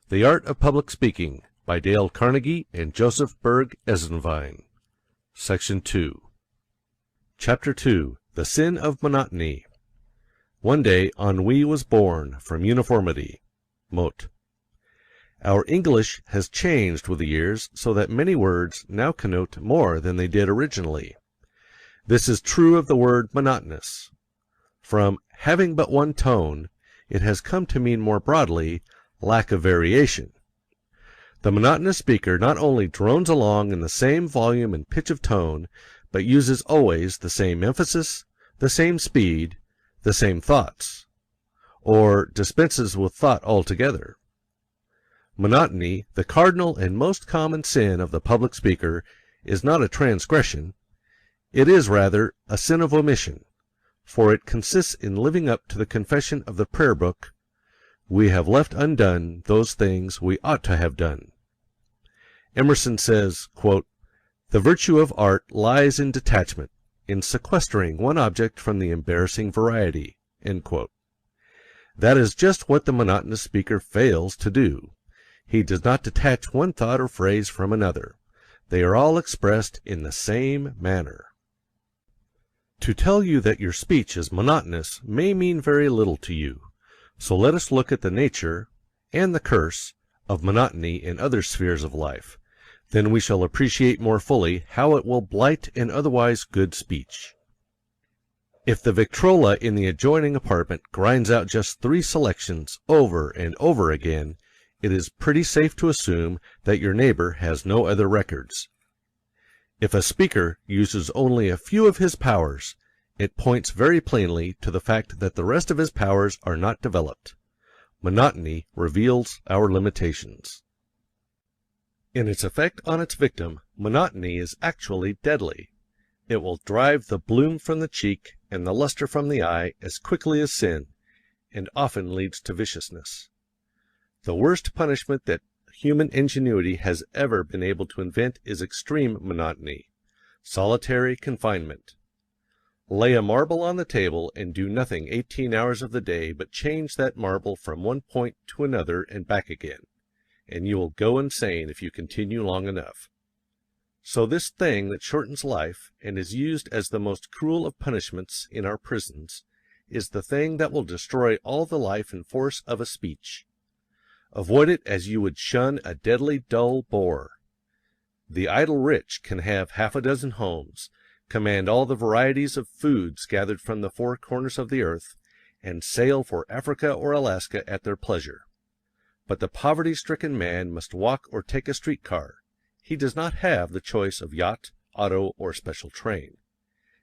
The Art of Public Speaking by Dale Carnegie and Joseph Berg Esenwein. Section 2. Chapter 2. The Sin of Monotony. One day ennui was born from uniformity. Mote. Our English has changed with the years so that many words now connote more than they did originally. This is true of the word monotonous. From having but one tone, it has come to mean more broadly lack of variation. The monotonous speaker not only drones along in the same volume and pitch of tone, but uses always the same emphasis, the same speed, the same thoughts, or dispenses with thought altogether. Monotony, the cardinal and most common sin of the public speaker, is not a transgression. It is rather a sin of omission, for it consists in living up to the confession of the prayer book, "We have left undone those things we ought to have done." Emerson says, quote, "The virtue of art lies in detachment, in sequestering one object from the embarrassing variety." End quote. That is just what the monotonous speaker fails to do. He does not detach one thought or phrase from another. They are all expressed in the same manner. To tell you that your speech is monotonous may mean very little to you. So let us look at the nature, and the curse, of monotony in other spheres of life. Then we shall appreciate more fully how it will blight an otherwise good speech. If the Victrola in the adjoining apartment grinds out just 3 selections over and over again, it is pretty safe to assume that your neighbor has no other records. If a speaker uses only a few of his powers, it points very plainly to the fact that the rest of his powers are not developed. Monotony reveals our limitations. In its effect on its victim, monotony is actually deadly. It will drive the bloom from the cheek and the luster from the eye as quickly as sin, and often leads to viciousness. The worst punishment that human ingenuity has ever been able to invent is extreme monotony, solitary confinement. Lay a marble on the table and do nothing 18 hours of the day but change that marble from one point to another and back again, and you will go insane if you continue long enough. So this thing that shortens life, and is used as the most cruel of punishments in our prisons, is the thing that will destroy all the life and force of a speech. Avoid it as you would shun a deadly dull bore. The idle rich can have half a dozen homes, command all the varieties of foods gathered from the 4 corners of the earth, and sail for Africa or Alaska at their pleasure. But the poverty-stricken man must walk or take a streetcar. He does not have the choice of yacht, auto, or special train.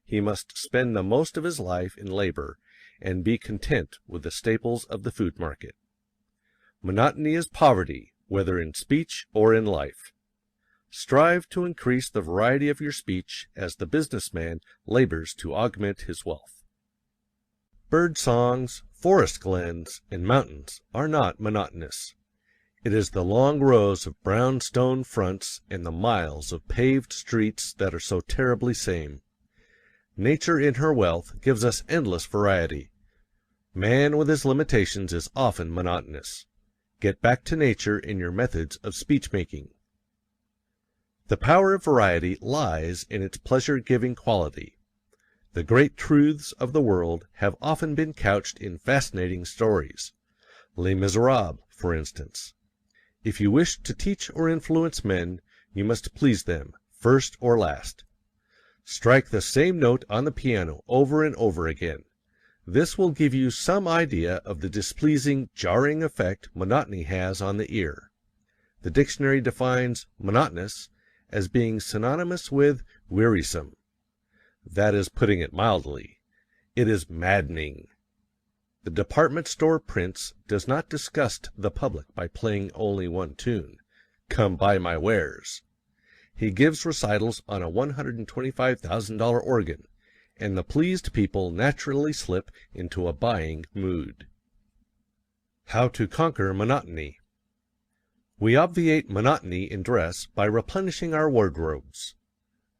He must spend the most of his life in labor, and be content with the staples of the food market. Monotony is poverty, whether in speech or in life. Strive to increase the variety of your speech as the businessman labors to augment his wealth. Bird songs, forest glens, and mountains are not monotonous. It is the long rows of brown stone fronts and the miles of paved streets that are so terribly same. Nature in her wealth gives us endless variety. Man with his limitations is often monotonous. Get back to nature in your methods of speech-making. The power of variety lies in its pleasure-giving quality. The great truths of the world have often been couched in fascinating stories. Les Miserables, for instance. If you wish to teach or influence men, you must please them, first or last. Strike the same note on the piano over and over again. This will give you some idea of the displeasing, jarring effect monotony has on the ear. The dictionary defines monotonous as being synonymous with wearisome. That is putting it mildly. It is maddening. The department store prince does not disgust the public by playing only one tune, "Come buy my wares." He gives recitals on a $125,000 organ, and the pleased people naturally slip into a buying mood. How to conquer monotony. We obviate monotony in dress by replenishing our wardrobes.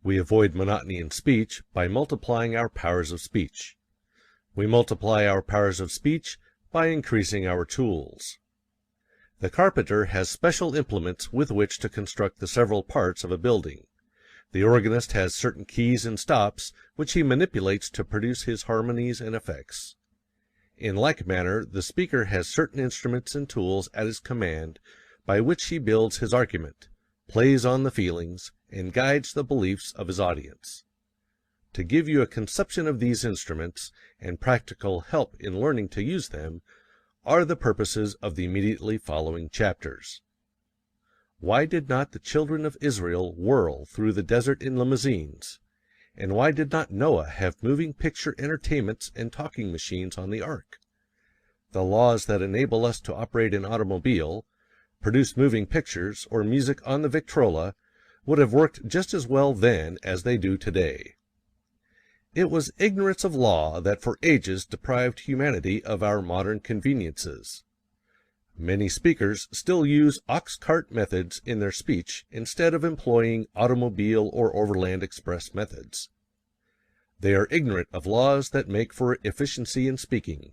We avoid monotony in speech by multiplying our powers of speech. We multiply our powers of speech by increasing our tools. The carpenter has special implements with which to construct the several parts of a building. The organist has certain keys and stops which he manipulates to produce his harmonies and effects. In like manner, the speaker has certain instruments and tools at his command by which he builds his argument, plays on the feelings, and guides the beliefs of his audience. To give you a conception of these instruments, and practical help in learning to use them, are the purposes of the immediately following chapters. Why did not the children of Israel whirl through the desert in limousines? And why did not Noah have moving picture entertainments and talking machines on the ark? The laws that enable us to operate an automobile, produce moving pictures, or music on the Victrola would have worked just as well then as they do today. It was ignorance of law that for ages deprived humanity of our modern conveniences. Many speakers still use ox-cart methods in their speech instead of employing automobile or overland express methods. They are ignorant of laws that make for efficiency in speaking.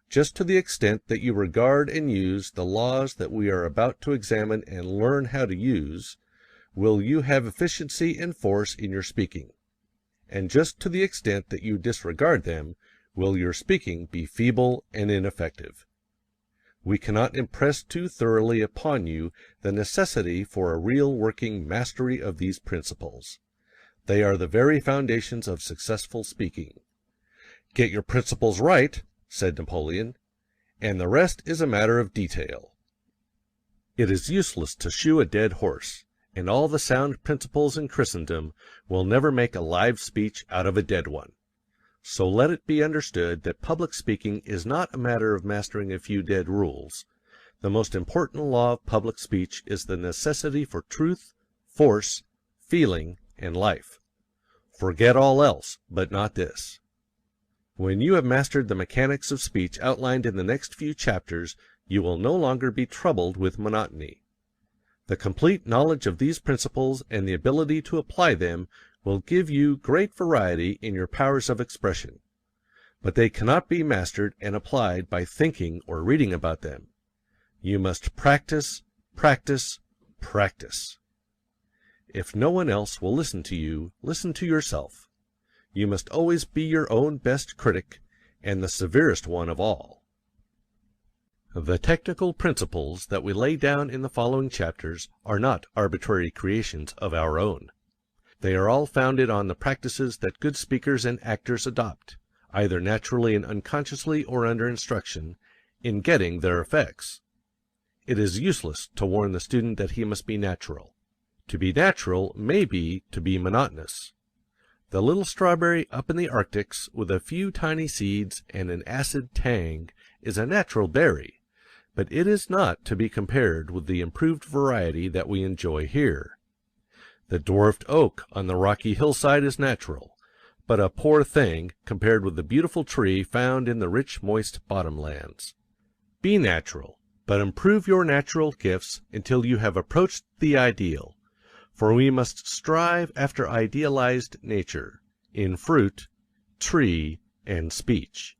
Just to the extent that you regard and use the laws that we are about to examine and learn how to use, will you have efficiency and force in your speaking. And just to the extent that you disregard them, will your speaking be feeble and ineffective. We cannot impress too thoroughly upon you the necessity for a real working mastery of these principles. They are the very foundations of successful speaking. Get your principles right, said Napoleon, and the rest is a matter of detail. It is useless to shoe a dead horse, and all the sound principles in Christendom will never make a live speech out of a dead one. So let it be understood that public speaking is not a matter of mastering a few dead rules. The most important law of public speech is the necessity for truth, force, feeling, and life. Forget all else, but not this. When you have mastered the mechanics of speech outlined in the next few chapters, you will no longer be troubled with monotony. The complete knowledge of these principles and the ability to apply them will give you great variety in your powers of expression. But they cannot be mastered and applied by thinking or reading about them. You must practice, practice, practice. If no one else will listen to you, listen to yourself. You must always be your own best critic, and the severest one of all. The technical principles that we lay down in the following chapters are not arbitrary creations of our own. They are all founded on the practices that good speakers and actors adopt, either naturally and unconsciously or under instruction, in getting their effects. It is useless to warn the student that he must be natural. To be natural may be to be monotonous. The little strawberry up in the Arctics with a few tiny seeds and an acid tang is a natural berry, but it is not to be compared with the improved variety that we enjoy here. The dwarfed oak on the rocky hillside is natural, but a poor thing compared with the beautiful tree found in the rich, moist bottomlands. Be natural, but improve your natural gifts until you have approached the ideal, for we must strive after idealized nature, in fruit, tree, and speech.